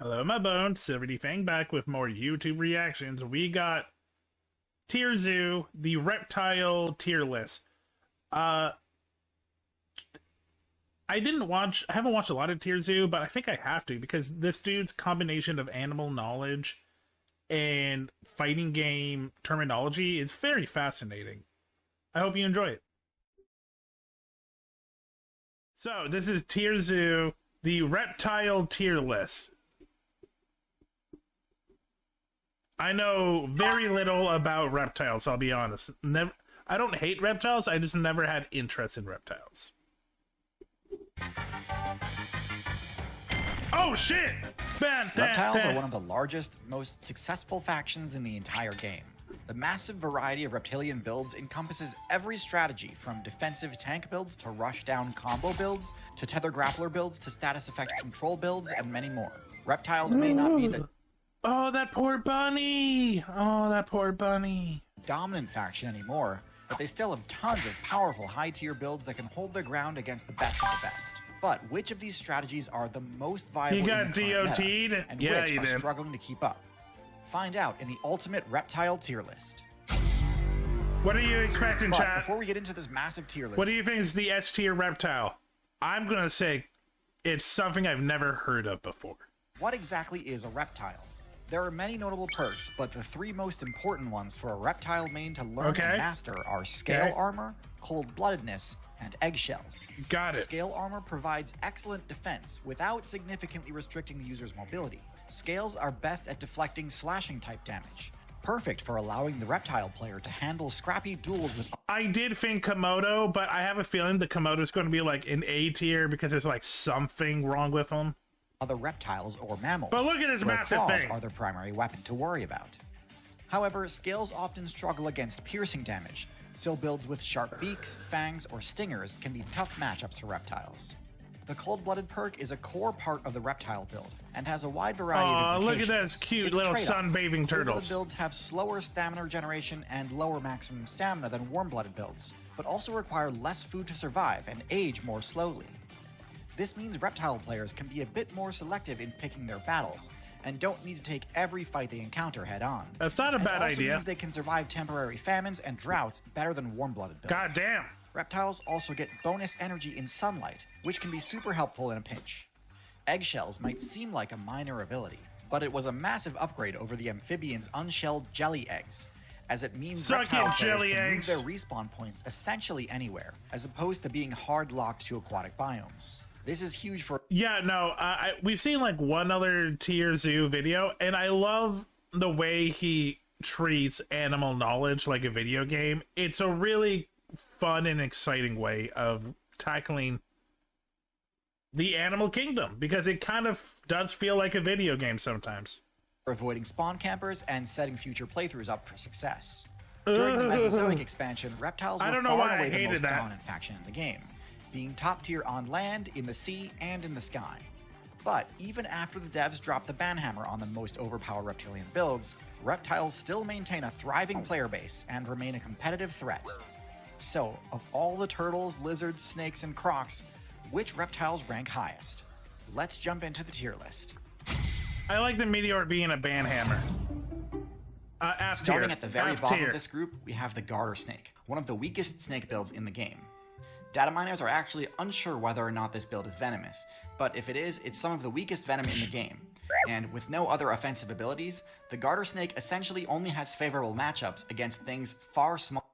Hello, my bones. SilverDFanng back with more YouTube reactions. We got TierZoo, the reptile tier list. I haven't watched a lot of TierZoo, but I think I have to because this dude's combination of animal knowledge and fighting game terminology is very fascinating. I hope you enjoy it. So, this is TierZoo, the reptile tier list. I know very little about reptiles, I'll be honest. I don't hate reptiles, I just never had interest in reptiles. Oh shit! Reptiles are one of the largest, most successful factions in the entire game. The massive variety of reptilian builds encompasses every strategy from defensive tank builds to rush-down combo builds, to tether grappler builds, to status effect control builds, and many more. Reptiles may not be the Oh, that poor bunny! Oh, that poor bunny. dominant faction anymore, but they still have tons of powerful high-tier builds that can hold their ground against the best of the best. But which of these strategies are the most viable You got in the current meta, DOT'd? and Yeah, which you are did. struggling to keep up? Find out in the ultimate reptile tier list. What are you expecting, But chat? before we get into this massive tier list, What do you think is the S tier reptile? I'm gonna say it's something I've never heard of before. what exactly is a reptile? There are many notable perks, but the three most important ones for a reptile main to learn Okay. and master are scale Okay. armor, cold-bloodedness, and eggshells. Got it. Scale armor provides excellent defense without significantly restricting the user's mobility. Scales are best at deflecting slashing type damage, perfect for allowing the reptile player to handle scrappy duels with I did think Komodo, but I have a feeling the Komodo's going to be like an A tier because there's like something wrong with him. other reptiles or mammals. But look at this where massive claws thing. are their primary weapon to worry about. However, scales often struggle against piercing damage, so builds with sharp beaks, fangs, or stingers can be tough matchups for reptiles. The cold-blooded perk is a core part of the reptile build and has a wide variety Aw, of look at implications. those cute It's a little trade-off. sunbathing Cold-blooded turtles. builds have slower stamina regeneration and lower maximum stamina than warm-blooded builds, but also require less food to survive and age more slowly. This means reptile players can be a bit more selective in picking their battles, and don't need to take every fight they encounter head on. That's not a And bad it also idea. means they can survive temporary famines and droughts better than warm-blooded builds. God damn. Reptiles also get bonus energy in sunlight, which can be super helpful in a pinch. Eggshells might seem like a minor ability, but it was a massive upgrade over the amphibians' unshelled jelly eggs, as it means Suck reptile it, players jelly can eggs. move their respawn points essentially anywhere, as opposed to being hard locked to aquatic biomes. This is huge for Yeah, no, we've seen like one other TierZoo video, and I love the way he treats animal knowledge like a video game. It's a really fun and exciting way of tackling the animal kingdom, because it kind of does feel like a video game sometimes. avoiding spawn campers and setting future playthroughs up for success. During the Mesozoic expansion, reptiles were I don't know far why and I away the hated most that. dominant faction in the game, being top tier on land, in the sea, and in the sky. But even after the devs dropped the banhammer on the most overpowered reptilian builds, reptiles still maintain a thriving player base and remain a competitive threat. So, of all the turtles, lizards, snakes, and crocs, which reptiles rank highest? Let's jump into the tier list. I like the meteor being a banhammer. S tier. Starting at the very F bottom tier. of this group, we have the garter snake, one of the weakest snake builds in the game. Data miners are actually unsure whether or not this build is venomous, but if it is, it's some of the weakest venom in the game. And with no other offensive abilities, the garter snake essentially only has favorable matchups against things far smaller.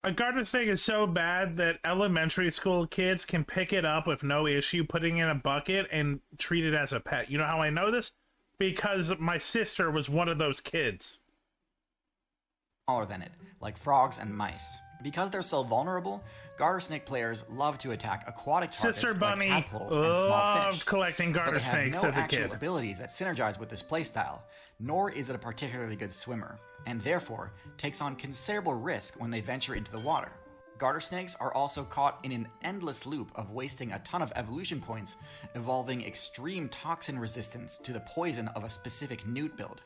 A garter snake is so bad that elementary school kids can pick it up with no issue, putting it in a bucket and treat it as a pet. You know how I know this? Because my sister was one of those kids. Than it, like frogs and mice. Because they're so vulnerable, garter snake players love to attack aquatic targets Sister Bunny like tadpoles and small loved fish. collecting But garter they have snakes no as a actual kid. abilities that synergize with this playstyle, nor is it a particularly good swimmer, and therefore takes on considerable risk when they venture into the water. Garter snakes are also caught in an endless loop of wasting a ton of evolution points, evolving extreme toxin resistance to the poison of a specific newt build.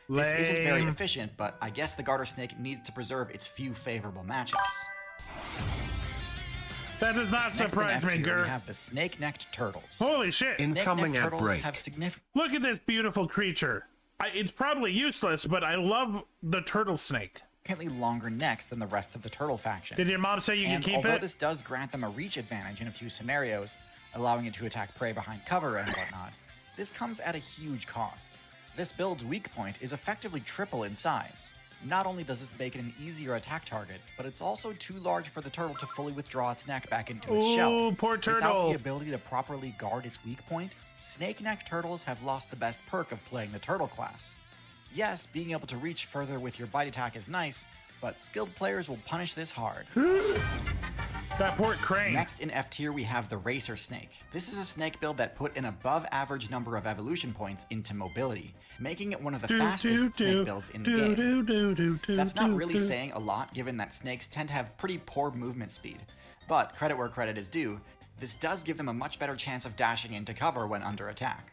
This isn't very Lame. efficient, but I guess the garter snake needs to preserve its few favorable matchups. That does not Next in surprise me, F tier, we Gur. have the snake-necked turtles. Holy shit. Incoming Snake-necked at turtles break. have significant Look at this beautiful creature. It's probably useless, but I love the turtle snake. longer necks than the rest of the turtle faction. Did your mom say you And can keep although it? this does grant them a reach advantage in a few scenarios, allowing it to attack prey behind cover and whatnot, this comes at a huge cost. This build's weak point is effectively triple in size. Not only does this make it an easier attack target, but it's also too large for the turtle to fully withdraw its neck back into its shell. Ooh, poor Without turtle. the ability to properly guard its weak point, snake-necked turtles have lost the best perk of playing the turtle class. Yes, being able to reach further with your bite attack is nice, but skilled players will punish this hard. That poor crane. Next in F tier, we have the Racer Snake. This is a snake build that put an above average number of evolution points into mobility, making it one of the fastest snake builds in the game. That's not really saying a lot given that snakes tend to have pretty poor movement speed. But credit where credit is due, this does give them a much better chance of dashing into cover when under attack.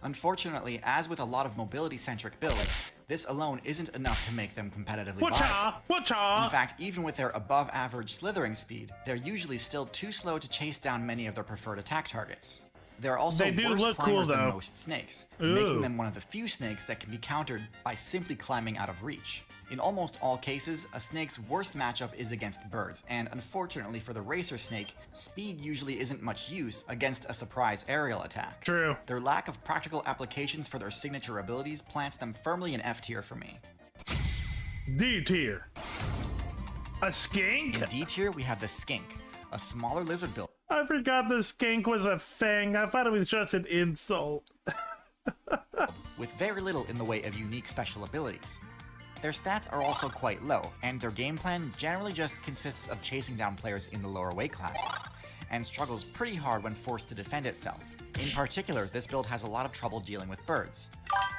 Unfortunately, as with a lot of mobility-centric builds, this alone isn't enough to make them competitively viable. Whatcha? In fact, even with their above-average slithering speed, they're usually still too slow to chase down many of their preferred attack targets. They're also They do worse look climbers cool, than though. most snakes, Ooh. making them one of the few snakes that can be countered by simply climbing out of reach. In almost all cases, a snake's worst matchup is against birds, and unfortunately for the racer snake, speed usually isn't much use against a surprise aerial attack. True. Their lack of practical applications for their signature abilities plants them firmly in F tier for me. D tier. A skink? In D tier, we have the skink, a smaller lizard build. I forgot the skink was a fang. I thought it was just an insult. With very little in the way of unique special abilities. Their stats are also quite low, and their game plan generally just consists of chasing down players in the lower weight classes, and struggles pretty hard when forced to defend itself. In particular, this build has a lot of trouble dealing with birds.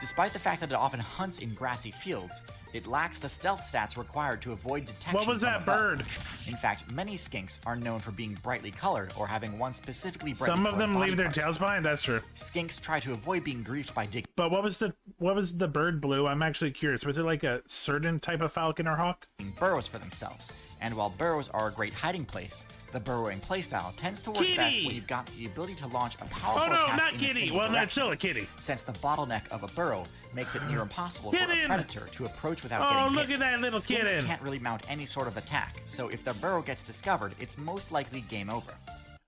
Despite the fact that it often hunts in grassy fields, it lacks the stealth stats required to avoid detection. What was from that above. bird? In fact, many skinks are known for being brightly colored or having one specifically brightly Some of colored them body leave their part. tails behind, that's true. Skinks try to avoid being griefed by digging But what was the bird blue? I'm actually curious. Was it like a certain type of falcon or hawk? burrows for themselves. And while burrows are a great hiding place, the burrowing playstyle tends to work best Kitty! when you've got the ability to launch a powerful Oh no, attack not in a kitty. single Well, that's direction, still a kitty. since the bottleneck of a burrow makes it near impossible for Get a in! predator to approach without Oh, getting look hit. at that little Skinks kitten. can't really mount any sort of attack, so if their burrow gets discovered, it's most likely game over.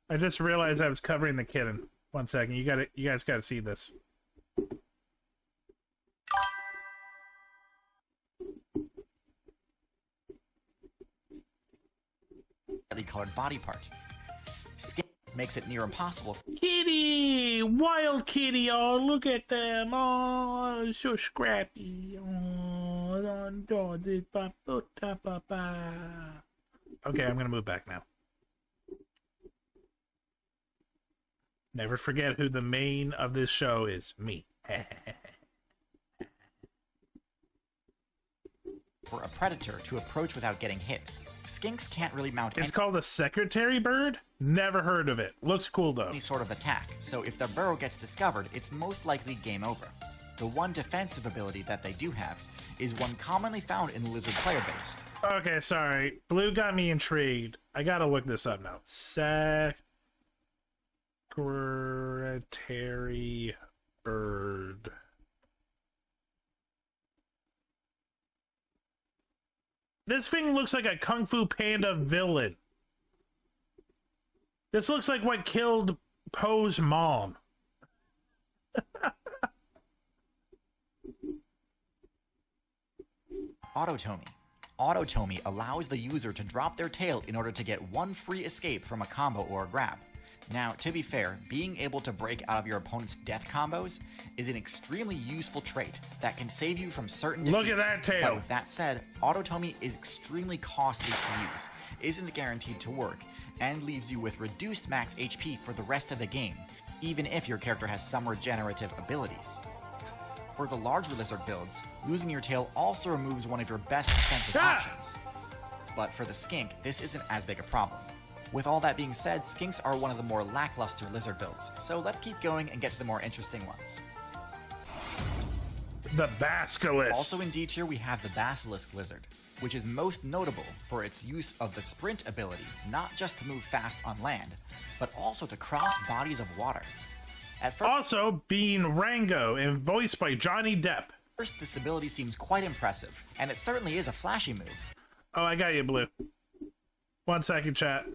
I just realized I was covering the kitten. 1 second. You guys gotta see this. Colored body part. Skink makes it near impossible Kitty! Wild kitty! Oh, look at them! Oh, so scrappy. Oh, okay, I'm gonna move back now. Never forget who the main of this show is. Me. for a predator to approach without getting hit. Skinks can't really mount It's called a secretary bird? Never heard of it. Looks cool though. any sort of attack, so if their burrow gets discovered, it's most likely game over. The one defensive ability that they do have is one commonly found in the lizard player base. Okay, sorry. Blue got me intrigued. I gotta look this up now. Secretary bird. This thing looks like a Kung Fu Panda villain. This looks like what killed Poe's mom. Autotomy. Autotomy allows the user to drop their tail in order to get one free escape from a combo or a grab. Now, to be fair, being able to break out of your opponent's death combos is an extremely useful trait that can save you from certain Look defeats. at that tail. But with that said, Autotomy is extremely costly to use, isn't guaranteed to work, and leaves you with reduced max HP for the rest of the game, even if your character has some regenerative abilities. For the larger lizard builds, losing your tail also removes one of your best defensive options. But for the skink, this isn't as big a problem. With all that being said, skinks are one of the more lackluster lizard builds, so let's keep going and get to the more interesting ones. The Basilisk. Also in D tier, we have the Basilisk Lizard. which is most notable for its use of the sprint ability, not just to move fast on land, but also to cross bodies of water. At Also, being Rango and voiced by Johnny Depp. first, this ability seems quite impressive, and it certainly is a flashy move. Oh, I got you, Blue. 1 second, chat.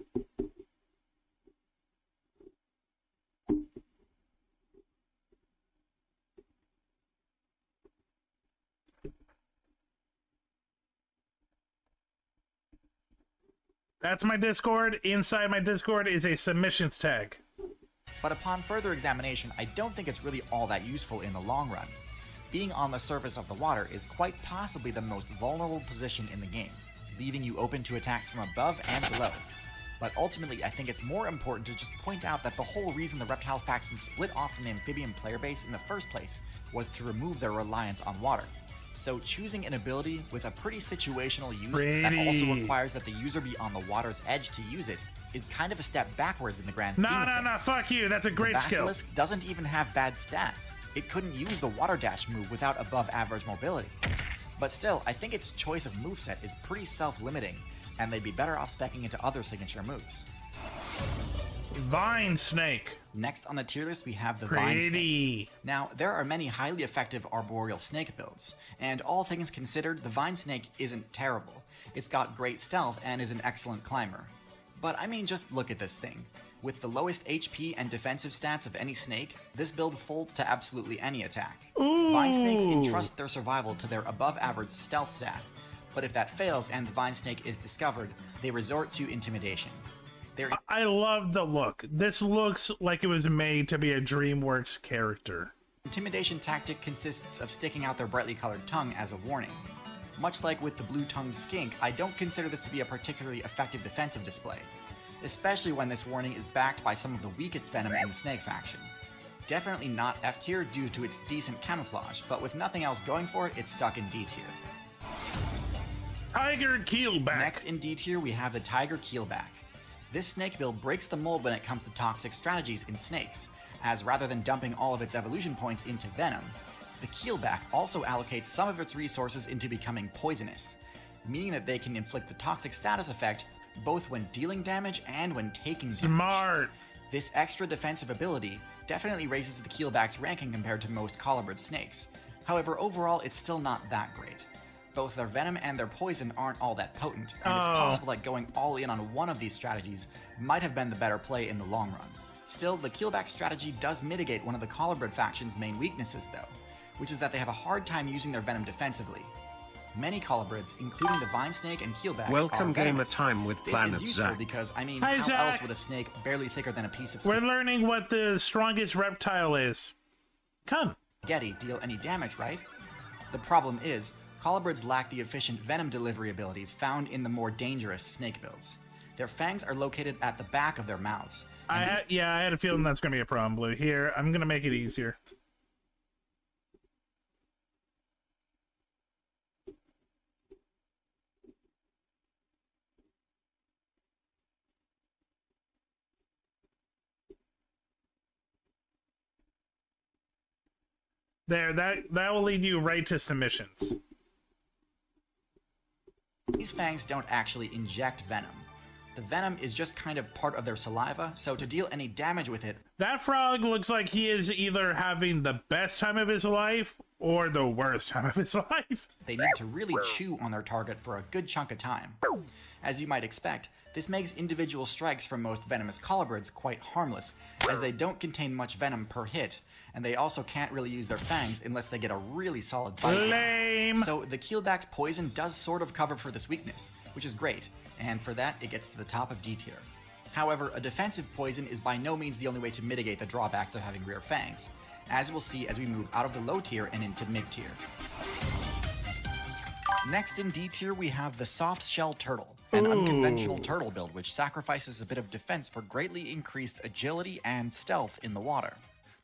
That's my Discord. Inside my Discord is a submissions tag. But upon further examination, I don't think it's really all that useful in the long run. Being on the surface of the water is quite possibly the most vulnerable position in the game, leaving you open to attacks from above and below. But ultimately, I think it's more important to just point out that the whole reason the Reptile faction split off from the amphibian player base in the first place was to remove their reliance on water. So choosing an ability with a pretty situational use that also requires that the user be on the water's edge to use it is kind of a step backwards in the grand scheme of things. No, fuck you. That's a great skill. Basilisk doesn't even have bad stats. It couldn't use the water dash move without above average mobility. But still, I think its choice of moveset is pretty self-limiting, and they'd be better off speccing into other signature moves. Vine Snake. Next on the tier list, we have the Vine Snake. Now, there are many highly effective arboreal snake builds, and all things considered, the Vine Snake isn't terrible. It's got great stealth and is an excellent climber. But I mean, just look at this thing. With the lowest HP and defensive stats of any snake, this build folds to absolutely any attack. Ooh. Vine snakes entrust their survival to their above-average stealth stat, but if that fails and the Vine Snake is discovered, they resort to intimidation. I love the look. This looks like it was made to be a DreamWorks character. Intimidation tactic consists of sticking out their brightly colored tongue as a warning. Much like with the blue-tongued skink, I don't consider this to be a particularly effective defensive display, especially when this warning is backed by some of the weakest venom in the snake faction. Definitely not F tier due to its decent camouflage, but with nothing else going for it, it's stuck in D tier. Tiger Keelback. Next in D tier, we have the Tiger Keelback. This snake build breaks the mold when it comes to toxic strategies in snakes, as rather than dumping all of its evolution points into venom, the Keelback also allocates some of its resources into becoming poisonous, meaning that they can inflict the toxic status effect both when dealing damage and when taking damage. Smart! This extra defensive ability definitely raises the Keelback's ranking compared to most colobrid snakes. However, overall, it's still not that great. Both their venom and their poison aren't all that potent, and it's possible that going all in on one of these strategies might have been the better play in the long run. Still, the Keelback strategy does mitigate one of the colobrid faction's main weaknesses though, which is that they have a hard time using their venom defensively. Many colobrids, including the Vine Snake and Keelback, Welcome are Gamer venomous. Time with This Planet is useful Zach. because, I mean, Hi, how Zach. else would a snake barely thicker than a piece of We're learning what the strongest reptile is. Come. spaghetti deal any damage, right? The problem is, colobrids lack the efficient venom delivery abilities found in the more dangerous snake builds. Their fangs are located at the back of their mouths. I had a feeling that's going to be a problem, Blue. Here, I'm going to make it easier. There, that will lead you right to submissions. These fangs don't actually inject venom. The venom is just kind of part of their saliva, so to deal any damage with it... That frog looks like he is either having the best time of his life or the worst time of his life. They need to really chew on their target for a good chunk of time. As you might expect, this makes individual strikes from most venomous colobrids quite harmless, as they don't contain much venom per hit, and they also can't really use their fangs unless they get a really solid bite. Lame! So the Keelback's poison does sort of cover for this weakness, which is great, and for that it gets to the top of D tier. However, a defensive poison is by no means the only way to mitigate the drawbacks of having rear fangs, as we'll see as we move out of the low tier and into mid tier. Next in D tier we have the Soft Shell Turtle, an unconventional turtle build which sacrifices a bit of defense for greatly increased agility and stealth in the water.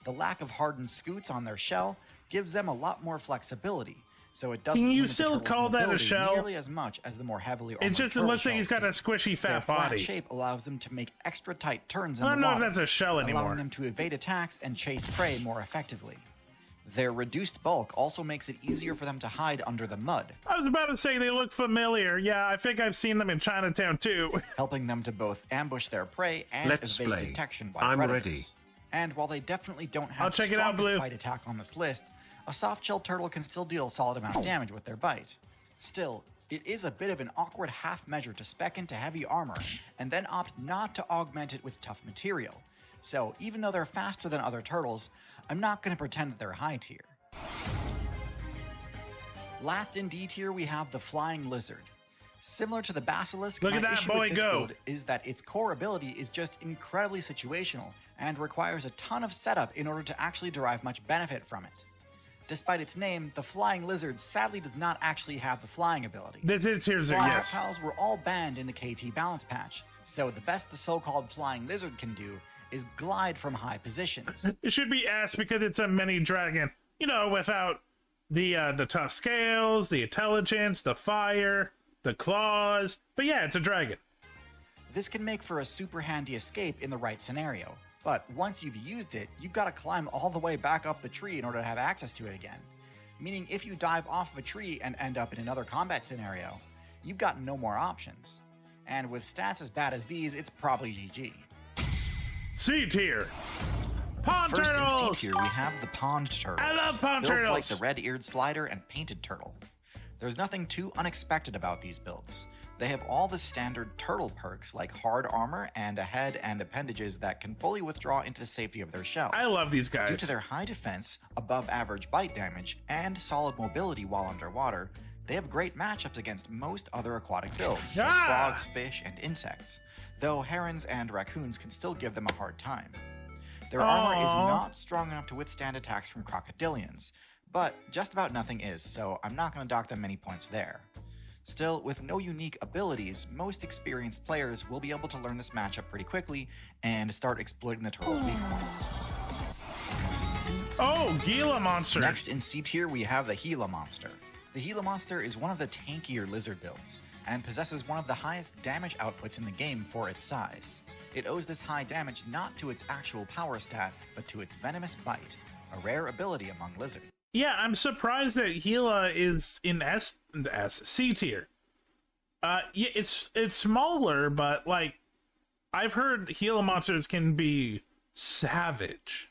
The lack of hardened scutes on their shell gives them a lot more flexibility, so it doesn't Can you limit the still turtle's call that a mobility shell? nearly as much as the more heavily armored It just turtle looks like he's shells got a do. squishy Their fat flat body. shape allows them to make extra tight turns in I don't the know if water, that's a shell anymore. allowing them to evade attacks and chase prey more effectively. Their reduced bulk also makes it easier for them to hide under the mud, I was about to say they look familiar. Yeah, I think I've seen them in Chinatown too. helping them to both ambush their prey and Let's evade play. detection by I'm predators. ready. And while they definitely don't I'll have the check it out, strongest Blue. bite attack on this list, a soft-shelled turtle can still deal a solid amount of damage with their bite. Still, it is a bit of an awkward half measure to spec into heavy armor and then opt not to augment it with tough material. So even though they're faster than other turtles, I'm not going to pretend that they're high tier. Last in D tier, we have the flying lizard. Similar to the basilisk, Look my at that issue boy with this go. build is that its core ability is just incredibly situational and requires a ton of setup in order to actually derive much benefit from it. Despite its name, the flying lizard sadly does not actually have the flying ability. This is TierZoo, Flying yes. reptiles were all banned in the KT balance patch, so the best the so-called flying lizard can do is glide from high positions. It should be S because it's a mini dragon. You know, without the tough scales, the intelligence, the fire, the claws. But yeah, it's a dragon. This can make for a super handy escape in the right scenario, but once you've used it, you've got to climb all the way back up the tree in order to have access to it again. Meaning if you dive off of a tree and end up in another combat scenario, you've got no more options. And with stats as bad as these, it's probably GG. C tier. Pond First turtles. in C tier, we have the pond turtles. I love pond builds turtles. like the red-eared slider and painted turtle. There's nothing too unexpected about these builds. They have all the standard turtle perks like hard armor and a head and appendages that can fully withdraw into the safety of their shell. I love these guys. Due to their high defense, above average bite damage, and solid mobility while underwater, they have great matchups against most other aquatic builds, like Ah! frogs, fish, and insects, though herons and raccoons can still give them a hard time. Their armor is Aw. not strong enough to withstand attacks from crocodilians, but just about nothing is, so I'm not going to dock them many points there. Still, with no unique abilities, most experienced players will be able to learn this matchup pretty quickly and start exploiting the turtle's weak points. Oh, Gila monster. Next in C tier, we have the Gila monster. The Gila monster is one of the tankier lizard builds, and possesses one of the highest damage outputs in the game for its size. It owes this high damage not to its actual power stat, but to its venomous bite, a rare ability among lizards. Yeah, I'm surprised that Gila is in C tier. Yeah, it's smaller, but like I've heard Gila monsters can be savage.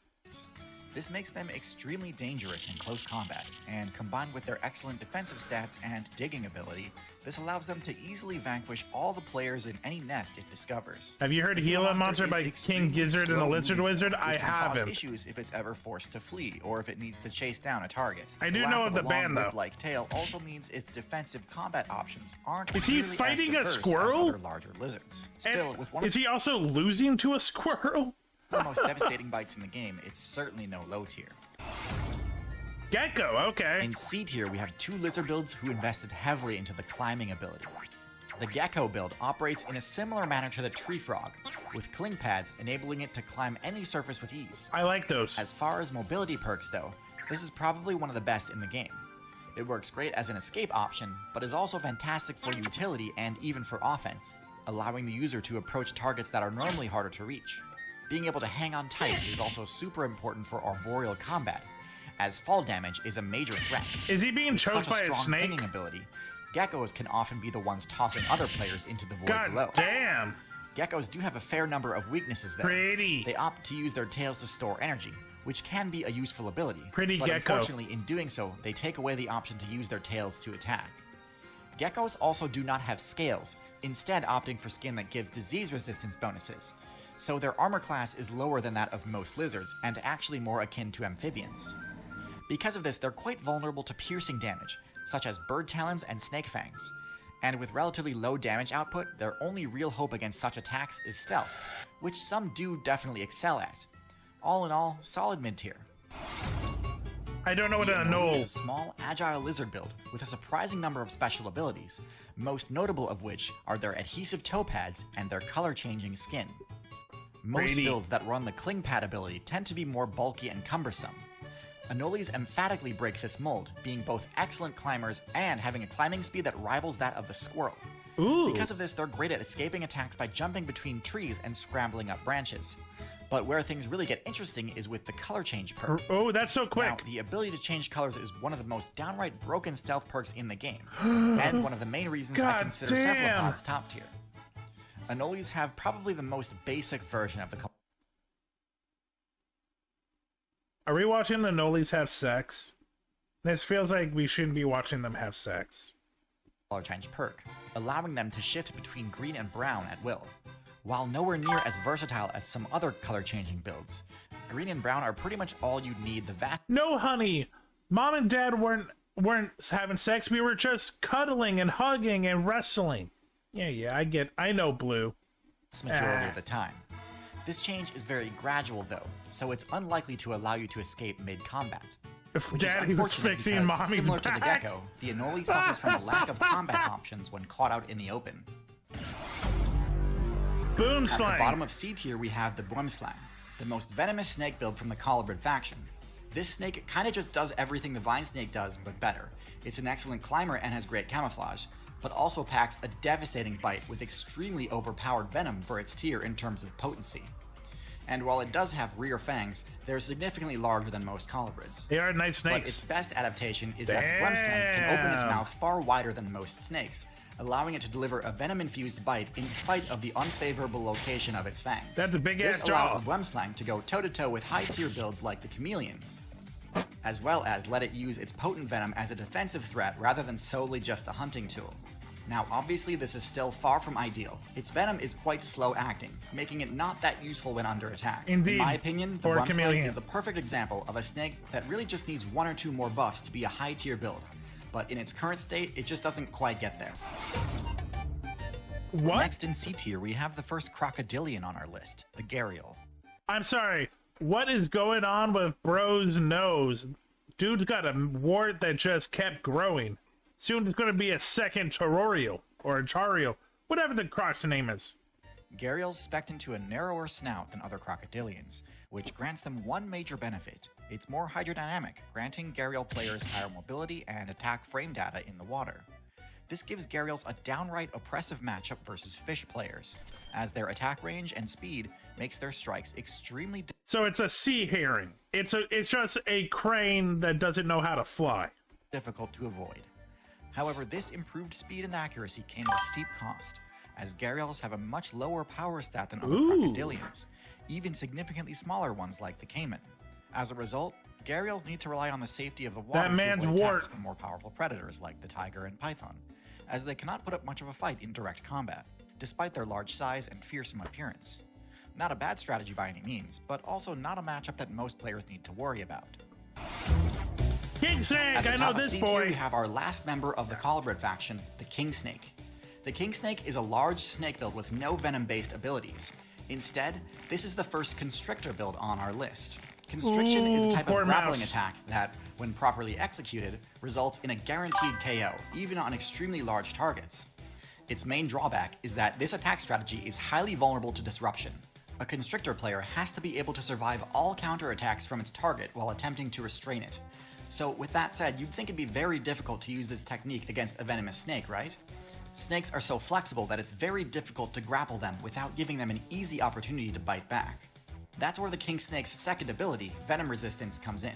This makes them extremely dangerous in close combat, and combined with their excellent defensive stats and digging ability, this allows them to easily vanquish all the players in any nest it discovers. Have you heard The Gila monster is by King extremely Gizzard and the Lizard slow-moving, Wizard? which I can cause haven't. issues if it's ever forced to flee, or if it needs to chase down a target. I do The lack know of of the a long band, though. whip-like tail also means its defensive combat options aren't Is he nearly as fighting a diverse as squirrel? other larger lizards. And Still, with one of is he also losing to a squirrel? the most devastating bites in the game, it's certainly no low tier. Gecko, okay. In C tier, we have two lizard builds who invested heavily into the climbing ability. The Gecko build operates in a similar manner to the Tree Frog, with cling pads enabling it to climb any surface with ease. I like those. As far as mobility perks though, this is probably one of the best in the game. It works great as an escape option, but is also fantastic for utility and even for offense, allowing the user to approach targets that are normally harder to reach. Being able to hang on tight is also super important for arboreal combat, as fall damage is a major threat. Is he being With choked such by a a strong snake? clinging ability, geckos can often be the ones tossing other players into the void God below. damn. Geckos do have a fair number of weaknesses though. Pretty. They opt to use their tails to store energy, which can be a useful ability. Pretty but gecko. Unfortunately, in doing so, they take away the option to use their tails to attack. Geckos also do not have scales, instead opting for skin that gives disease resistance bonuses. So their armor class is lower than that of most lizards, and actually more akin to amphibians. Because of this, they're quite vulnerable to piercing damage, such as bird talons and snake fangs. And with relatively low damage output, their only real hope against such attacks is stealth, which some do definitely excel at. All in all, solid mid-tier. I don't know what The a Anole knoll. is a small, agile lizard build with a surprising number of special abilities, most notable of which are their adhesive toe pads and their color-changing skin. Most Brady. builds that run the cling pad ability tend to be more bulky and cumbersome. Anoles emphatically break this mold, being both excellent climbers and having a climbing speed that rivals that of the squirrel. Ooh. Because of this, they're great at escaping attacks by jumping between trees and scrambling up branches. But where things really get interesting is with the color change perk. Oh, that's so quick. Now, the ability to change colors is one of the most downright broken stealth perks in the game, and one of the main reasons I consider cephalopods top tier. Anoles have probably the most basic version of the color. Are we watching the Anoles have sex? This feels like we shouldn't be watching them have sex. Color change perk, allowing them to shift between green and brown at will. While nowhere near as versatile as some other color changing builds, green and brown are pretty much all you need. No, honey, Mom and Dad weren't having sex. We were just cuddling and hugging and wrestling. Yeah, I know, Blue. Majority of the time. This change is very gradual though, so it's unlikely to allow you to escape mid-combat. If Daddy was fixing Mommy's similar back. To the gecko, the Anole suffers from a lack of combat options when caught out in the open. Boom At slang. the bottom of C tier, we have the Boomslang, the most venomous snake build from the Colubrid faction. This snake kind of just does everything the Vine Snake does, but better. It's an excellent climber and has great camouflage, but also packs a devastating bite with extremely overpowered venom for its tier in terms of potency. And while it does have rear fangs, they're significantly larger than most colubrids. They are nice snakes. But its best adaptation is that the Boomslang can open its mouth far wider than most snakes, allowing it to deliver a venom-infused bite in spite of the unfavorable location of its fangs. That's a big-ass This jaw. allows the Boomslang to go toe-to-toe with high-tier builds like the Chameleon, as well as let it use its potent venom as a defensive threat rather than solely just a hunting tool. Now, obviously, this is still far from ideal. Its venom is quite slow-acting, making it not that useful when under attack. Indeed. In my opinion, the Or Boomslang Chameleon. is the perfect example of a snake that really just needs one or two more buffs to be a high-tier build. But in its current state, it just doesn't quite get there. What? Next in C tier, we have the first crocodilian on our list, the Gharial. I'm sorry. What is going on with bro's nose? Dude's got a wart that just kept growing. Soon there's going to be a second Charial, or a Charial, whatever the croc's name is. Gharials spec into a narrower snout than other crocodilians, which grants them one major benefit. It's more hydrodynamic, granting Gharial players higher mobility and attack frame data in the water. This gives Gharials a downright oppressive matchup versus fish players, as their attack range and speed makes their strikes extremely So it's a sea herring. It's just a crane that doesn't know how to fly. difficult to avoid. However, this improved speed and accuracy came at a steep cost, as Gharials have a much lower power stat than other crocodilians, even significantly smaller ones like the caiman. As a result, Gharials need to rely on the safety of the water That man's to avoid attacks wart. from more powerful predators like the tiger and python, as they cannot put up much of a fight in direct combat, despite their large size and fearsome appearance. Not a bad strategy by any means, but also not a matchup that most players need to worry about. King At Snake, the I know top of this C tier, boy. we have our last member of the Colubrid faction, the King Snake. The King Snake is a large snake build with no venom-based abilities. Instead, this is the first Constrictor build on our list. Constriction is a type poor of grappling mouse. attack that, when properly executed, results in a guaranteed KO, even on extremely large targets. Its main drawback is that this attack strategy is highly vulnerable to disruption. A Constrictor player has to be able to survive all counterattacks from its target while attempting to restrain it. So with that said, you'd think it'd be very difficult to use this technique against a venomous snake, right? Snakes are so flexible that it's very difficult to grapple them without giving them an easy opportunity to bite back. That's where the King Snake's second ability, Venom Resistance, comes in.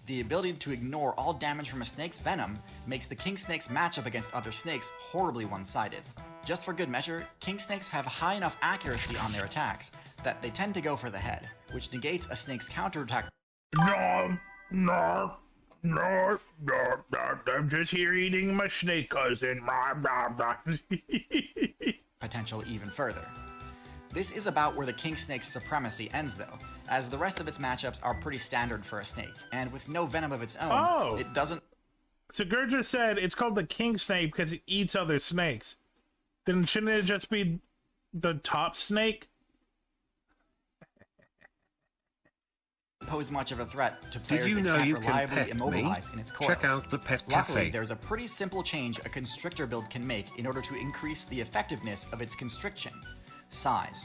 The ability to ignore all damage from a snake's venom makes the King Snake's matchup against other snakes horribly one-sided. Just for good measure, King Snakes have high enough accuracy on their attacks that they tend to go for the head, which negates a snake's counterattack No, I'm just here eating my snake cousin. potential even further. This is about where the King Snake's supremacy ends though, as the rest of its matchups are pretty standard for a snake, and with no venom of its own, it doesn't... So Gurja said it's called the King Snake because it eats other snakes. Then shouldn't it just be the top snake? pose much of a threat to players Did you that know can't you can reliably pet me? immobilize in its coils. Check out the Pet Luckily, Cafe. there's a pretty simple change a Constrictor build can make in order to increase the effectiveness of its constriction. Size.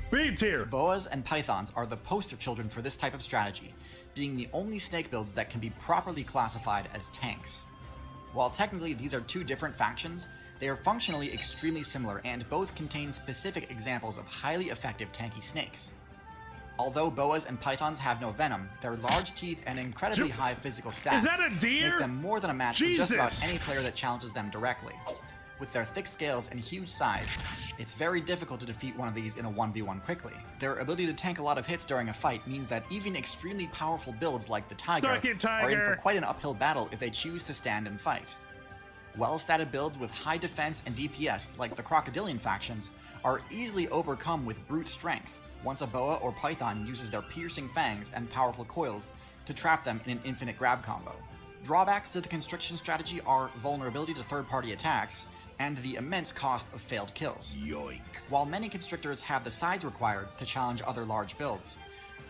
B tier. Boas and pythons are the poster children for this type of strategy, being the only snake builds that can be properly classified as tanks. While technically these are two different factions, they are functionally extremely similar and both contain specific examples of highly effective tanky snakes. Although boas and pythons have no venom, their large teeth and incredibly high physical stats Is that a deer? make them more than a match Jesus. for just about any player that challenges them directly. With their thick scales and huge size, it's very difficult to defeat one of these in a 1v1 quickly. Their ability to tank a lot of hits during a fight means that even extremely powerful builds like the tiger Suck it, are in tiger. for quite an uphill battle if they choose to stand and fight. Well-statted builds with high defense and DPS, like the crocodilian factions, are easily overcome with brute strength once a boa or python uses their piercing fangs and powerful coils to trap them in an infinite grab combo. Drawbacks to the constriction strategy are vulnerability to third-party attacks and the immense cost of failed kills. Yoink. While many constrictors have the size required to challenge other large builds,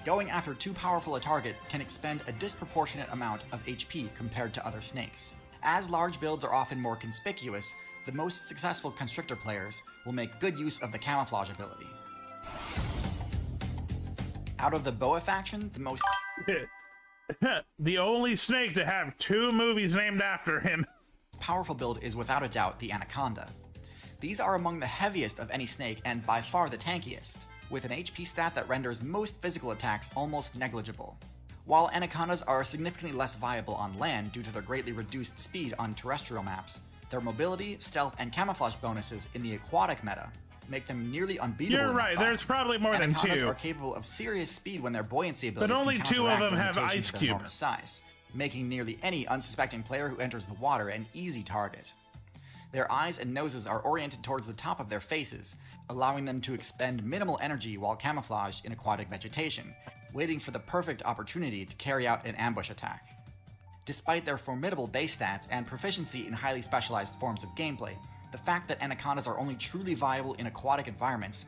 going after too powerful a target can expend a disproportionate amount of HP compared to other snakes. As large builds are often more conspicuous, the most successful constrictor players will make good use of the camouflage ability. Out of the boa faction, the most The only snake to have 2 movies named after him. powerful build is without a doubt the anaconda. These are among the heaviest of any snake and by far the tankiest, with an HP stat that renders most physical attacks almost negligible. While anacondas are significantly less viable on land due to their greatly reduced speed on terrestrial maps, their mobility, stealth, and camouflage bonuses in the aquatic meta make them nearly unbeatable. You're in right, the fight. there's probably more than Anacondas 2. are capable of serious speed when their buoyancy abilities But only can 2 of counteract them have limitations Ice of their Cube. enormous size, making nearly any unsuspecting player who enters the water an easy target. Their eyes and noses are oriented towards the top of their faces, allowing them to expend minimal energy while camouflaged in aquatic vegetation, waiting for the perfect opportunity to carry out an ambush attack. Despite their formidable base stats and proficiency in highly specialized forms of gameplay, the fact that anacondas are only truly viable in aquatic environments.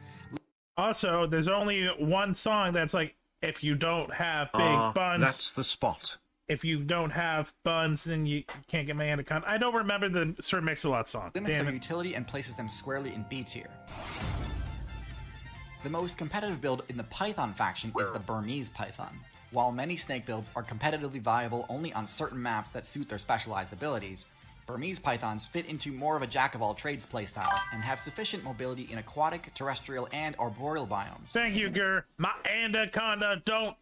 Also, there's only one song that's like, if you don't have big buns, That's the spot. if you don't have buns, then you can't get my anaconda. I don't remember the Sir Mix-a-Lot song. Limits Damn their it. utility and places them squarely in B tier. The most competitive build in the Python faction is the Burmese Python. While many snake builds are competitively viable only on certain maps that suit their specialized abilities, Burmese Pythons fit into more of a jack-of-all-trades playstyle and have sufficient mobility in aquatic, terrestrial, and arboreal biomes. Thank you, Gur. My anaconda don't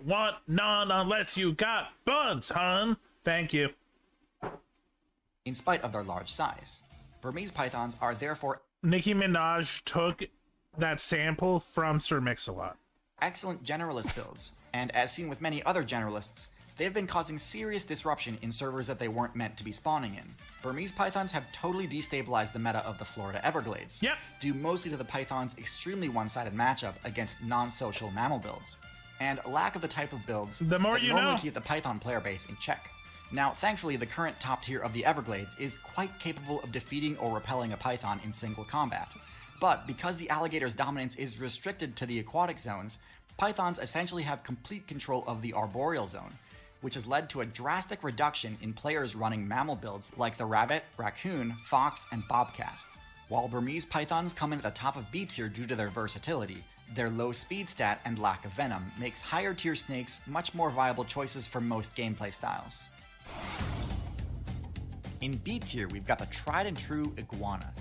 want none unless you got buns, hun. Thank you. In spite of their large size, Burmese Pythons are therefore Nicki Minaj took that sample from Sir Mix-a-Lot. excellent generalist builds, and as seen with many other generalists, they've been causing serious disruption in servers that they weren't meant to be spawning in. Burmese Pythons have totally destabilized the meta of the Florida Everglades, Yep. due mostly to the Python's extremely one-sided matchup against non-social mammal builds, and a lack of the type of builds The more that you normally know. keep the Python player base in check. Now, thankfully, the current top tier of the Everglades is quite capable of defeating or repelling a Python in single combat. But because the alligator's dominance is restricted to the aquatic zones, Pythons essentially have complete control of the arboreal zone, which has led to a drastic reduction in players running mammal builds like the rabbit, raccoon, fox, and bobcat. While Burmese Pythons come in at the top of B tier due to their versatility, their low speed stat and lack of venom makes higher tier snakes much more viable choices for most gameplay styles. In B tier, we've got the tried and true iguana.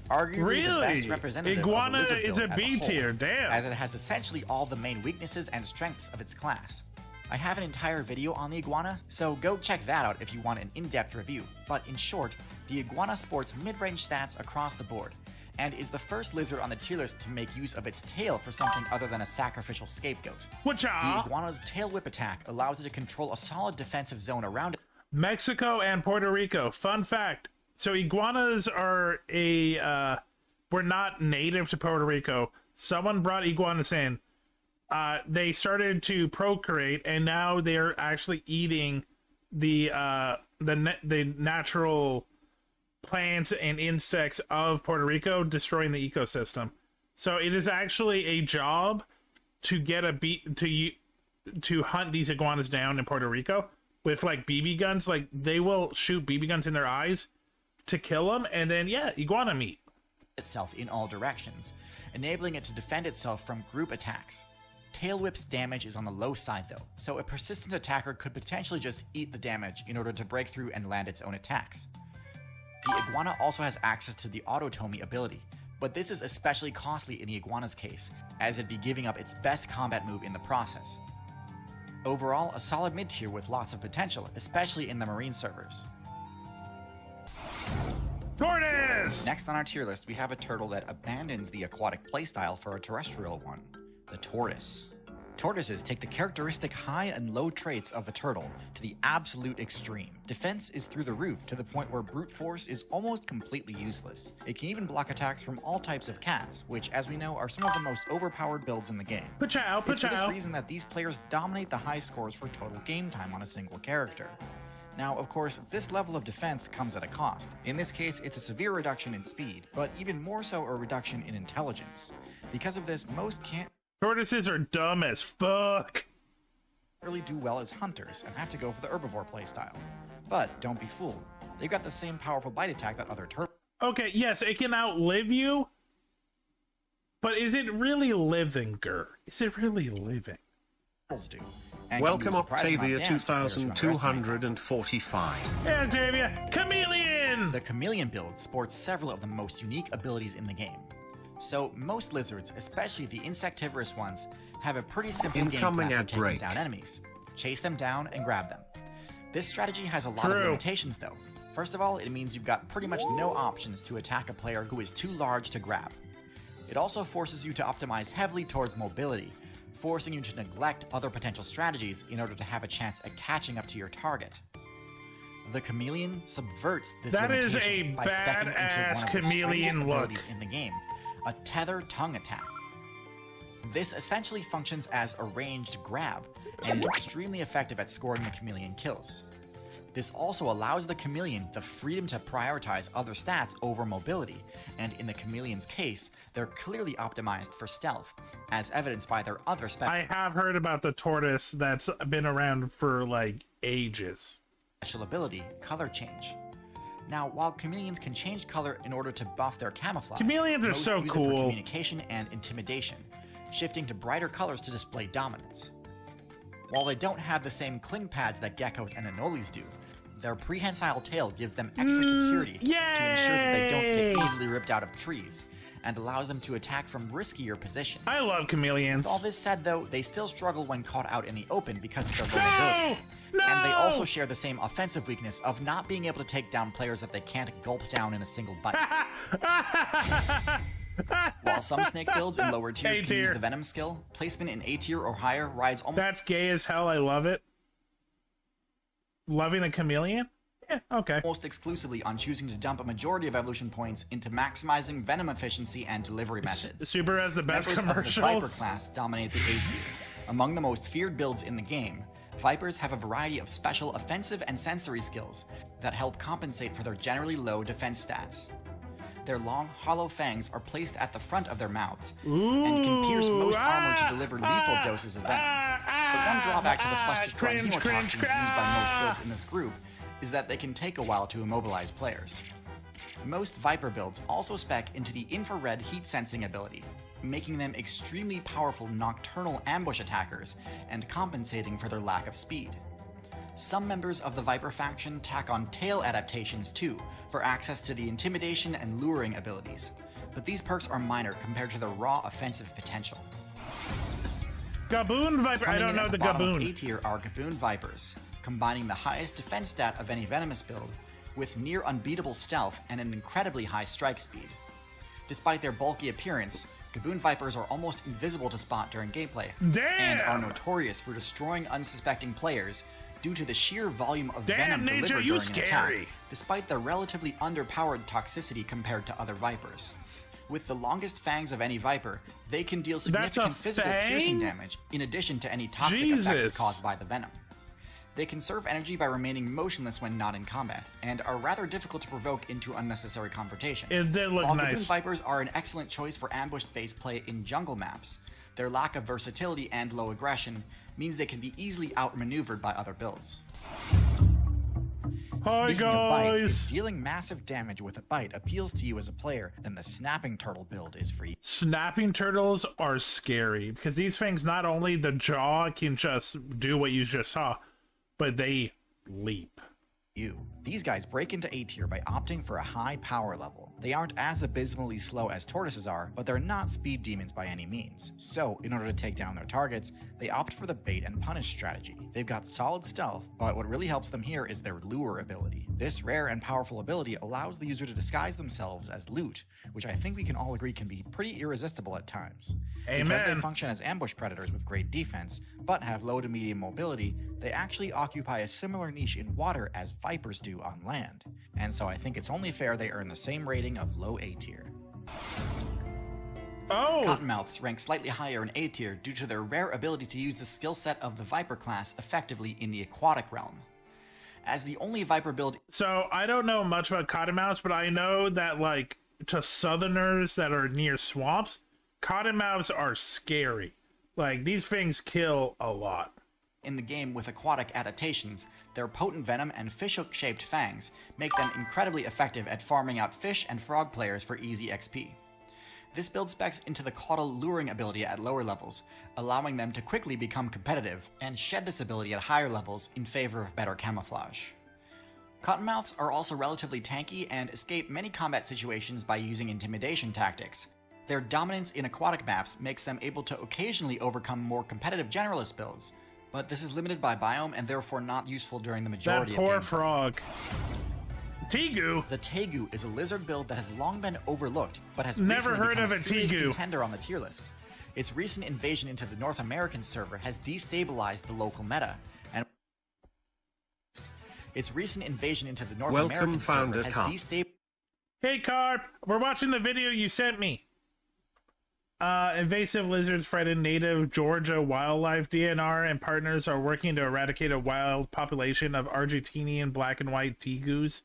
Arguably the best Really? representative Iguana of the lizard is a build as B whole, tier, damn. as it has essentially all the main weaknesses and strengths of its class. I have an entire video on the iguana, so go check that out if you want an in-depth review. But in short, the iguana sports mid-range stats across the board, and is the first lizard on the tier list to make use of its tail for something other than a sacrificial scapegoat. The Whatcha? iguana's tail whip attack allows it to control a solid defensive zone around it. Mexico and Puerto Rico. Fun fact. So iguanas are were not native to Puerto Rico. Someone brought iguanas in. They started to procreate, and now they're actually eating the natural plants and insects of Puerto Rico, destroying the ecosystem. So it is actually a job to get to hunt these iguanas down in Puerto Rico with like BB guns. Like they will shoot BB guns in their eyes to kill them, and then iguana meat. Itself in all directions, enabling it to defend itself from group attacks. Tail Whip's damage is on the low side though, so a persistent attacker could potentially just eat the damage in order to break through and land its own attacks. The iguana also has access to the autotomy ability, but this is especially costly in the iguana's case, as it'd be giving up its best combat move in the process. Overall, a solid mid-tier with lots of potential, especially in the marine servers. Tortoise! Next on our tier list, we have a turtle that abandons the aquatic playstyle for a terrestrial one, the tortoise. Tortoises take the characteristic high and low traits of a turtle to the absolute extreme. Defense is through the roof to the point where brute force is almost completely useless. It can even block attacks from all types of cats, which, as we know, are some of the most overpowered builds in the game. Pachow, It's for this pachow. reason that these players dominate the high scores for total game time on a single character. Now, of course, this level of defense comes at a cost. In this case, it's a severe reduction in speed, but even more so a reduction in intelligence. Because of this, most can't Tortoises are dumb as fuck. really do well as hunters and have to go for the herbivore playstyle. But don't be fooled. They've got the same powerful bite attack that other turtles Okay, yes, it can outlive you, but is it really living, Gur? Is it really living? do. And can Welcome do a surprising amount Octavia of damage to players who underestimate them. 2245. Hey, Octavia! Chameleon! The Chameleon build sports several of the most unique abilities in the game. So most lizards, especially the insectivorous ones, have a pretty simple game Incoming plan for ad taking break. down enemies. Chase them down and grab them. This strategy has a lot of True. limitations though. First of all, it means you've got pretty much no options to attack a player who is too large to grab. It also forces you to optimize heavily towards mobility, forcing you to neglect other potential strategies in order to have a chance at catching up to your target. The Chameleon subverts this That is limitation a by stepping into badass one of the chameleon strangest look. abilities in the game, a tether tongue attack. This essentially functions as a ranged grab, and is extremely effective at scoring the chameleon kills. This also allows the chameleon the freedom to prioritize other stats over mobility, and in the chameleon's case, they're clearly optimized for stealth, as evidenced by their other I have heard about the tortoise that's been around for, like, ages. special ability, Color Change. Now, while chameleons can change color in order to buff their camouflage, Chameleons are most so use it for cool. communication and intimidation, shifting to brighter colors to display dominance. While they don't have the same cling pads that geckos and anoles do, their prehensile tail gives them extra security to ensure that they don't yay! get easily ripped out of trees, and allows them to attack from riskier positions. I love chameleons. With all this said, though, they still struggle when caught out in the open because of their No! vulnerability. No! And they also share the same offensive weakness of not being able to take down players that they can't gulp down in a single bite. While some snake builds in lower tiers A can use tier. the venom skill, placement in A tier or higher rides almost That's gay as hell. I love it. Loving a chameleon? Yeah, okay. exclusively on choosing to dump a majority of evolution points into maximizing venom efficiency and delivery methods. Super has the best Members of the Viper commercials. class dominate the A tier. Among the most feared builds in the game, Vipers have a variety of special offensive and sensory skills that help compensate for their generally low defense stats. Their long, hollow fangs are placed at the front of their mouths and can pierce most armor to deliver lethal doses of venom. But one drawback to the flesh-destroying hemotoxins used by most builds in this group is that they can take a while to immobilize players. Most Viper builds also spec into the infrared heat sensing ability, making them extremely powerful nocturnal ambush attackers and compensating for their lack of speed. Some members of the Viper faction tack on tail adaptations too, for access to the intimidation and luring abilities, but these perks are minor compared to their raw offensive potential. Gaboon Viper. I Coming don't in know at the bottom of A Gaboon. tier are Gaboon Vipers, combining the highest defense stat of any venomous build with near unbeatable stealth and an incredibly high strike speed. Despite their bulky appearance, Gaboon Vipers are almost invisible to spot during gameplay, and are Damn! notorious for destroying unsuspecting players due to the sheer volume of Damn, venom Nature, delivered you during an attack, scary. despite their relatively underpowered toxicity compared to other Vipers. With the longest fangs of any Viper, they can deal significant physical piercing fang? damage in addition to any toxic Jesus. effects caused by the venom. They conserve energy by remaining motionless when not in combat, and are rather difficult to provoke into unnecessary confrontation. It did look While nice. Gaboon Vipers are an excellent choice for ambush-based play in jungle maps, their lack of versatility and low aggression means they can be easily outmaneuvered by other builds. Hi Speaking of bites, guys. if dealing massive damage with a bite appeals to you as a player, then the snapping turtle build is for you. Snapping turtles are scary because these things, not only the jaw can just do what you just saw, but they leap. These guys break into A tier by opting for a high power level. They aren't as abysmally slow as tortoises are, but they're not speed demons by any means. So, in order to take down their targets, they opt for the bait and punish strategy. They've got solid stealth, but what really helps them here is their lure ability. This rare and powerful ability allows the user to disguise themselves as loot, which I think we can all agree can be pretty irresistible at times. Amen. Because they function as ambush predators with great defense, but have low to medium mobility, they actually occupy a similar niche in water as vipers do on land. And so I think it's only fair they earn the same rating of low A tier. Oh! Cottonmouths rank slightly higher in A tier due to their rare ability to use the skill set of the Viper class effectively in the aquatic realm. As the only Viper build... So, I don't know much about cottonmouths, but I know that, like, to southerners that are near swamps, cottonmouths are scary. Like, these things kill a lot. In the game with aquatic adaptations, their potent venom and fishhook-shaped fangs make them incredibly effective at farming out fish and frog players for easy XP. This build specs into the caudal luring ability at lower levels, allowing them to quickly become competitive, and shed this ability at higher levels in favor of better camouflage. Cottonmouths are also relatively tanky and escape many combat situations by using intimidation tactics. Their dominance in aquatic maps makes them able to occasionally overcome more competitive generalist builds, but this is limited by biome and therefore not useful during the majority of that poor gameplay. frog. Tegu. The Tegu is a lizard build that has long been overlooked, but has Never recently heard become of a a serious Tegu. contender on the tier list. Its recent invasion into the North American server has destabilized the local meta, and Welcome, Founder Carp. Hey, Carp. We're watching the video you sent me. Invasive lizards threaten native Georgia wildlife. DNR and partners are working to eradicate a wild population of Argentinian black and white tegus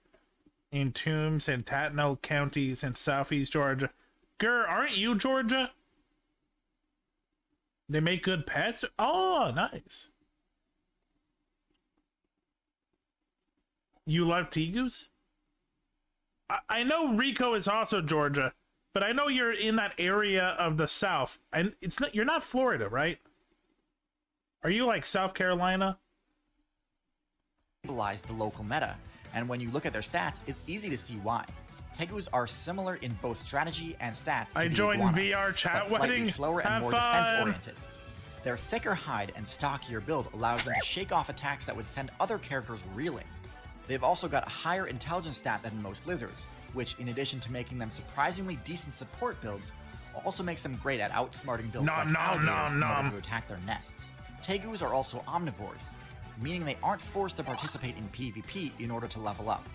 in Toombs and Tattnall counties in southeast Georgia. Grr, aren't you Georgia? They make good pets? Oh, nice. You love tegus? I know Rico is also Georgia, but I know you're in that area of the South, and it's not. You're not Florida, right? Are you like South Carolina? Stabilize the local meta, and when you look at their stats, it's easy to see why. Tegus are similar in both strategy and stats to I the joined iguana, VR chat but slightly wedding. slower and Have more fun. defense-oriented. Their thicker hide and stockier build allows them to shake off attacks that would send other characters reeling. They've also got a higher intelligence stat than most lizards, which, in addition to making them surprisingly decent support builds, also makes them great at outsmarting builds like alligators in order to attack their nests. Tegus are also omnivores, meaning they aren't forced to participate in PvP in order to level up.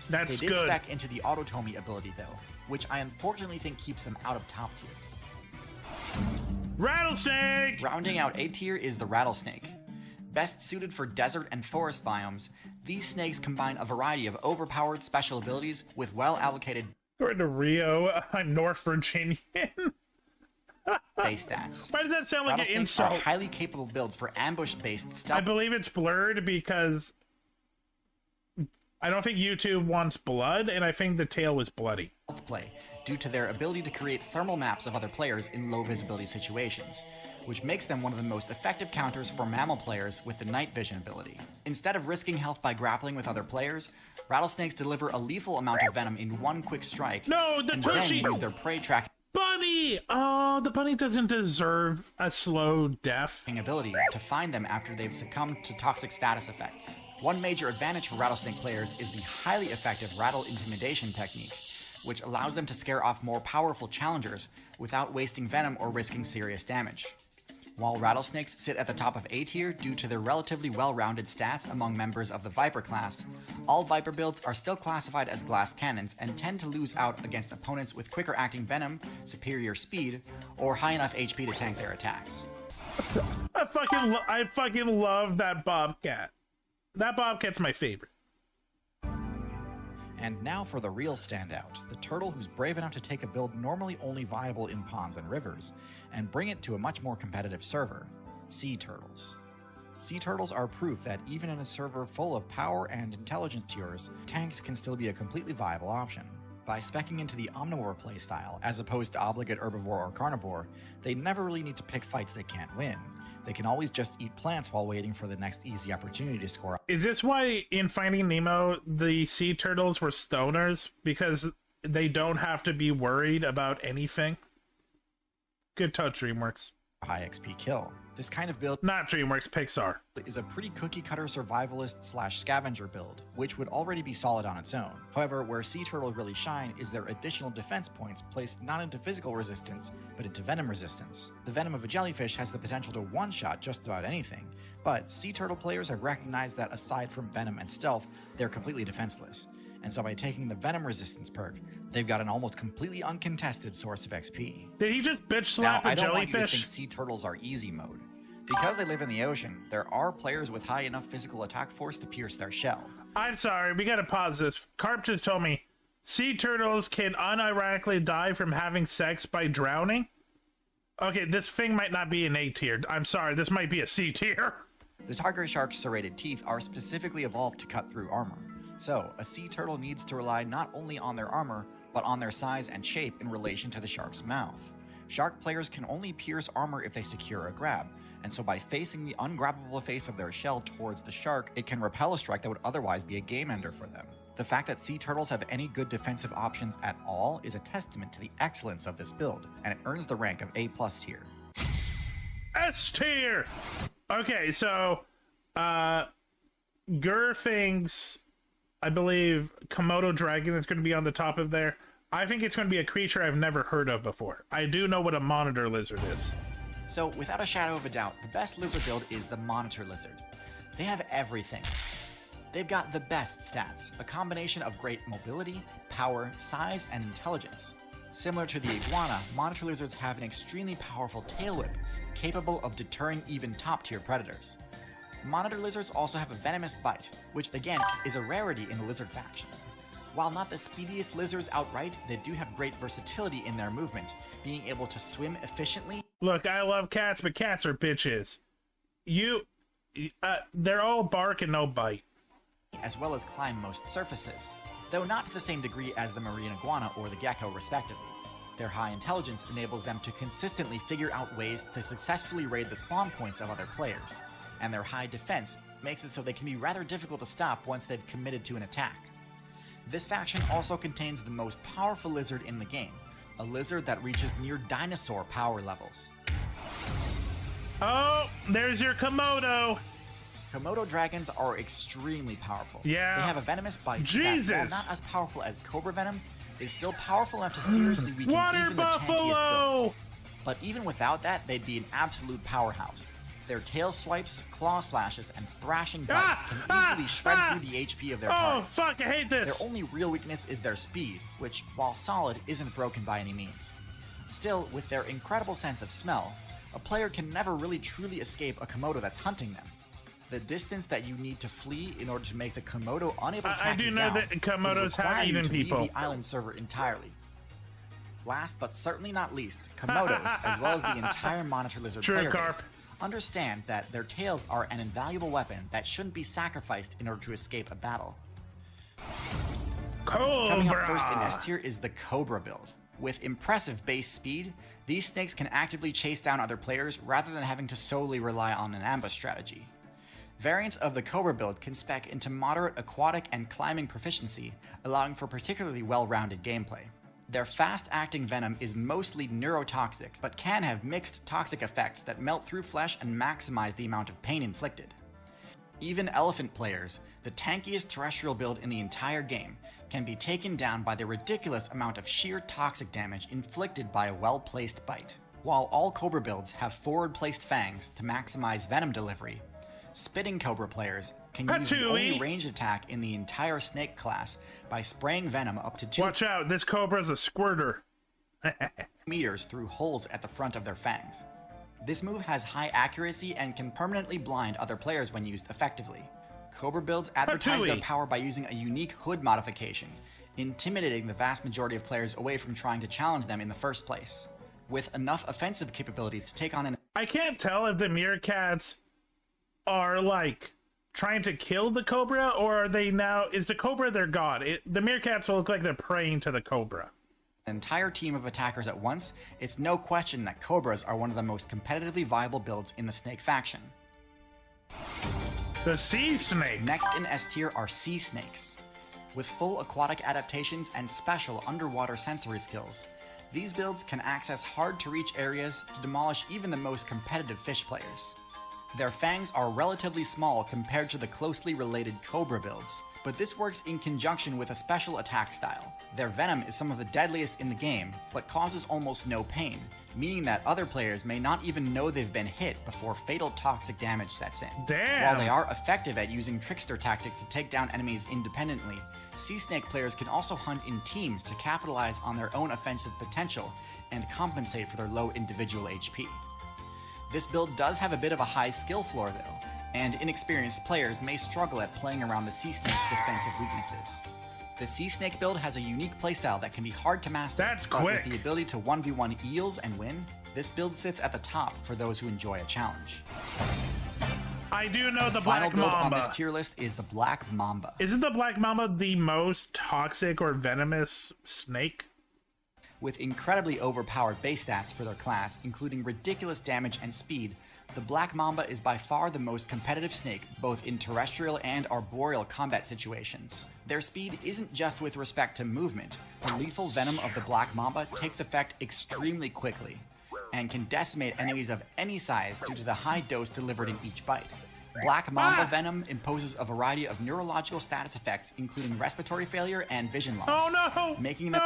That's They did good. spec into the autotomy ability though, which I unfortunately think keeps them out of top tier. Rattlesnake! Rounding out A tier is the rattlesnake. Best suited for desert and forest biomes, these snakes combine a variety of overpowered special abilities with well-allocated Going to Rio. I'm North Virginian. base stats. Why does that sound like an Rattlesnakes are insult? highly capable builds for ambush-based I stealth believe it's blurred because I don't think YouTube wants blood, and I think the tail was bloody. play due to their ability to create thermal maps of other players in low visibility situations, which makes them one of the most effective counters for mammal players with the night vision ability. Instead of risking health by grappling with other players, rattlesnakes deliver a lethal amount of venom in one quick strike, No, the and Tushy! then use their prey tracking Bunny! Oh, the bunny doesn't deserve a slow death. ability to find them after they've succumbed to toxic status effects. One major advantage for rattlesnake players is the highly effective rattle intimidation technique, which allows them to scare off more powerful challengers without wasting venom or risking serious damage. While rattlesnakes sit at the top of A tier due to their relatively well-rounded stats among members of the Viper class, all Viper builds are still classified as glass cannons and tend to lose out against opponents with quicker acting venom, superior speed, or high enough HP to tank their attacks. I fucking love that bobcat. That bobcat's my favorite. And now for the real standout, the turtle who's brave enough to take a build normally only viable in ponds and rivers, and bring it to a much more competitive server, sea turtles. Sea turtles are proof that even in a server full of power and intelligence pures, tanks can still be a completely viable option. By speccing into the omnivore playstyle, as opposed to obligate herbivore or carnivore, they never really need to pick fights they can't win, They can always just eat plants while waiting for the next easy opportunity to score. Is this why in Finding Nemo the sea turtles were stoners? Because they don't have to be worried about anything? Good touch, DreamWorks. High XP kill. This kind of build Not DreamWorks, Pixar. is a pretty cookie-cutter survivalist / scavenger build, which would already be solid on its own. However, where sea turtles really shine is their additional defense points placed not into physical resistance, but into venom resistance. The venom of a jellyfish has the potential to one-shot just about anything, but sea turtle players have recognized that aside from venom and stealth, they're completely defenseless. And so by taking the venom resistance perk, they've got an almost completely uncontested source of XP. Did he just bitch slap a I don't want you to jellyfish? think sea turtles are easy mode. Because they live in the ocean, there are players with high enough physical attack force to pierce their shell. I'm sorry, we gotta pause this. Carp just told me sea turtles can unironically die from having sex by drowning? Okay, this thing might not be an A tier. I'm sorry, this might be a C tier. The tiger shark's serrated teeth are specifically evolved to cut through armor. So, a sea turtle needs to rely not only on their armor, but on their size and shape in relation to the shark's mouth. Shark players can only pierce armor if they secure a grab, and so by facing the ungrabbable face of their shell towards the shark, it can repel a strike that would otherwise be a game ender for them. The fact that sea turtles have any good defensive options at all is a testament to the excellence of this build, and it earns the rank of A+ tier. S tier! Okay, so, Gurfang's, I believe, Komodo dragon is going to be on the top of there. I think it's going to be a creature I've never heard of before. I do know what a monitor lizard is. So, without a shadow of a doubt, the best lizard build is the monitor lizard. They have everything. They've got the best stats, a combination of great mobility, power, size, and intelligence. Similar to the iguana, monitor lizards have an extremely powerful tail whip, capable of deterring even top-tier predators. Monitor lizards also have a venomous bite, which again is a rarity in the lizard faction. While not the speediest lizards outright, they do have great versatility in their movement, being able to swim efficiently. Look, I love cats, but cats are bitches. They're all bark and no bite. As well as climb most surfaces, though not to the same degree as the marine iguana or the gecko respectively. Their high intelligence enables them to consistently figure out ways to successfully raid the spawn points of other players, and their high defense makes it so they can be rather difficult to stop once they've committed to an attack. This faction also contains the most powerful lizard in the game, a lizard that reaches near dinosaur power levels. Oh, there's your Komodo! Komodo dragons are extremely powerful. Yeah. They have a venomous bite Jesus! that, while not as powerful as cobra venom, is still powerful enough to seriously weaken Water even the tankiest buffalo! builds. But even without that, they'd be an absolute powerhouse. Their tail swipes, claw slashes, and thrashing bites can easily shred through the HP of their Oh, targets. fuck, I hate this! Their only real weakness is their speed, which, while solid, isn't broken by any means. Still, with their incredible sense of smell, a player can never really truly escape a Komodo that's hunting them. The distance that you need to flee in order to make the Komodo unable to track I do you know down that Komodos would require have you eaten to leave people. the island server entirely. Last but certainly not least, Komodos, as well as the entire monitor lizard True, player Carp. base, understand that their tails are an invaluable weapon that shouldn't be sacrificed in order to escape a battle. Cobra! Coming up first in S tier is the Cobra build. With impressive base speed, these snakes can actively chase down other players rather than having to solely rely on an ambush strategy. Variants of the Cobra build can spec into moderate aquatic and climbing proficiency, allowing for particularly well-rounded gameplay. Their fast-acting venom is mostly neurotoxic, but can have mixed toxic effects that melt through flesh and maximize the amount of pain inflicted. Even elephant players, the tankiest terrestrial build in the entire game, can be taken down by the ridiculous amount of sheer toxic damage inflicted by a well-placed bite. While all Cobra builds have forward-placed fangs to maximize venom delivery, Spitting Cobra players can use the only ranged attack in the entire snake class by spraying venom up to 2 Watch out, this Cobra's a squirter. meters through holes at the front of their fangs. This move has high accuracy and can permanently blind other players when used effectively. Cobra builds advertise their power by using a unique hood modification, intimidating the vast majority of players away from trying to challenge them in the first place. With enough offensive capabilities to take on an... I can't tell if the meerkats are, like, trying to kill the Cobra, or are they now... Is the Cobra their god? The meerkats look like they're praying to the Cobra. entire team of attackers at once, it's no question that Cobras are one of the most competitively viable builds in the Snake faction. The Sea Snake. Next in S tier are Sea Snakes. With full aquatic adaptations and special underwater sensory skills, these builds can access hard-to-reach areas to demolish even the most competitive fish players. Their fangs are relatively small compared to the closely related Cobra builds, but this works in conjunction with a special attack style. Their venom is some of the deadliest in the game, but causes almost no pain, meaning that other players may not even know they've been hit before fatal toxic damage sets in. Damn! While they are effective at using trickster tactics to take down enemies independently, Sea Snake players can also hunt in teams to capitalize on their own offensive potential and compensate for their low individual HP. This build does have a bit of a high skill floor though, and inexperienced players may struggle at playing around the Sea Snake's defensive weaknesses. The Sea Snake build has a unique playstyle that can be hard to master. That's but quick. With the ability to 1v1 eels and win, this build sits at the top for those who enjoy a challenge. I do know the Final Black build Mamba. on this tier list is the Black Mamba. Isn't the Black Mamba the most toxic or venomous snake? With incredibly overpowered base stats for their class, including ridiculous damage and speed, the Black Mamba is by far the most competitive snake, both in terrestrial and arboreal combat situations. Their speed isn't just with respect to movement. The lethal venom of the Black Mamba takes effect extremely quickly, and can decimate enemies of any size due to the high dose delivered in each bite. Black Mamba venom imposes a variety of neurological status effects, including respiratory failure and vision loss. Oh no! Making them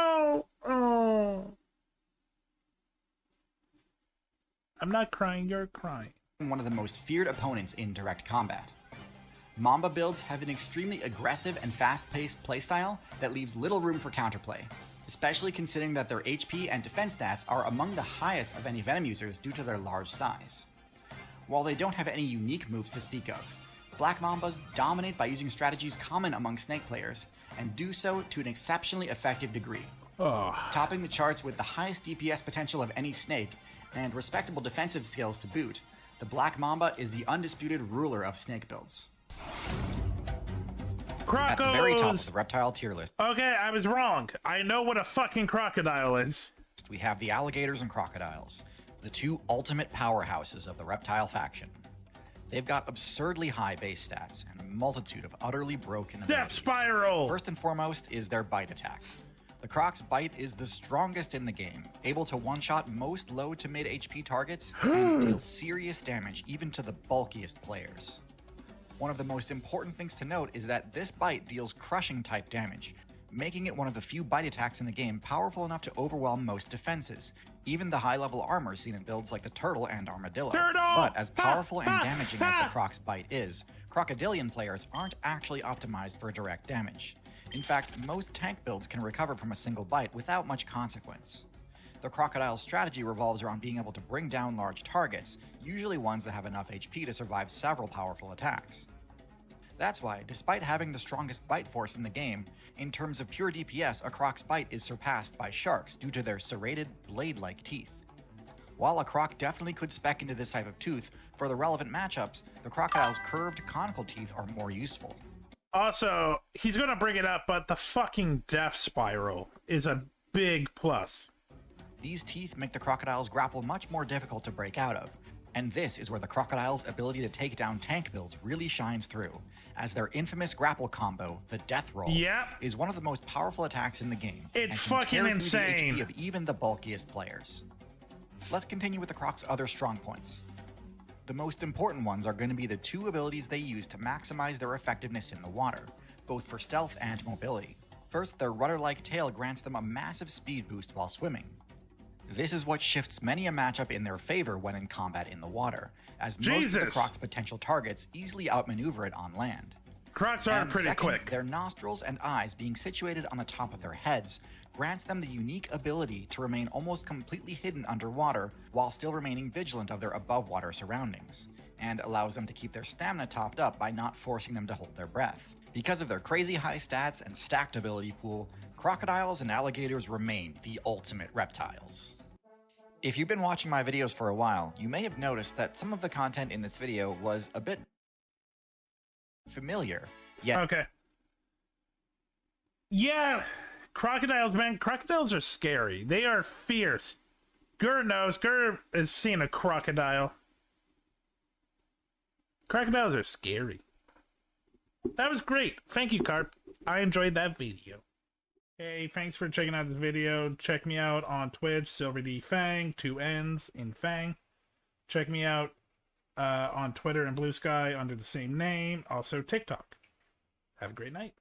I'm not crying, you're crying. one of the most feared opponents in direct combat. Mamba builds have an extremely aggressive and fast-paced playstyle that leaves little room for counterplay, especially considering that their HP and defense stats are among the highest of any Venom users due to their large size. While they don't have any unique moves to speak of, Black Mambas dominate by using strategies common among Snake players, and do so to an exceptionally effective degree. Topping the charts with the highest DPS potential of any Snake, and respectable defensive skills to boot, the Black Mamba is the undisputed ruler of Snake builds. Crocos! At the very top of the Reptile tier list, Okay, I was wrong. I know what a fucking crocodile is. we have the Alligators and Crocodiles, the two ultimate powerhouses of the Reptile faction. They've got absurdly high base stats and a multitude of utterly broken Death abilities. Spiral! First and foremost is their bite attack. The Croc's bite is the strongest in the game, able to one-shot most low to mid HP targets and deal serious damage even to the bulkiest players. One of the most important things to note is that this bite deals crushing type damage, making it one of the few bite attacks in the game powerful enough to overwhelm most defenses, even the high-level armor seen in builds like the Turtle and Armadillo. Turtle! But as powerful and damaging as the Croc's bite is, Crocodilian players aren't actually optimized for direct damage. In fact, most tank builds can recover from a single bite without much consequence. The Crocodile's strategy revolves around being able to bring down large targets, usually ones that have enough HP to survive several powerful attacks. That's why, despite having the strongest bite force in the game, in terms of pure DPS, a Croc's bite is surpassed by sharks due to their serrated, blade-like teeth. While a Croc definitely could spec into this type of tooth, for the relevant matchups, the Crocodile's curved, conical teeth are more useful. Also, he's gonna bring it up, but the fucking Death Spiral is a big plus. These teeth make the Crocodile's grapple much more difficult to break out of, and this is where the Crocodile's ability to take down tank builds really shines through, as their infamous grapple combo, the Death Roll, is one of the most powerful attacks in the game. It's and can fucking tear through insane. the HP of even the bulkiest players. Let's continue with the Croc's other strong points. The most important ones are going to be the two abilities they use to maximize their effectiveness in the water, both for stealth and mobility. First, their rudder-like tail grants them a massive speed boost while swimming. This is what shifts many a matchup in their favor when in combat in the water, as most of the Croc's potential targets easily outmaneuver it on land. Crocs are pretty second, quick. Their nostrils and eyes being situated on the top of their heads grants them the unique ability to remain almost completely hidden underwater while still remaining vigilant of their above-water surroundings, and allows them to keep their stamina topped up by not forcing them to hold their breath. Because of their crazy high stats and stacked ability pool, crocodiles and alligators remain the ultimate reptiles. If you've been watching my videos for a while, you may have noticed that some of the content in this video was a bit familiar, yet Okay. Yeah, Crocodiles, man, crocodiles are scary. They are fierce. Gert knows. Gert has seen a crocodile. Crocodiles are scary. That was great. Thank you, Carp. I enjoyed that video. Hey, thanks for checking out this video. Check me out on Twitch, SilverDFanng, 2 N's in Fang. Check me out on Twitter and Blue Sky under the same name. Also TikTok. Have a great night.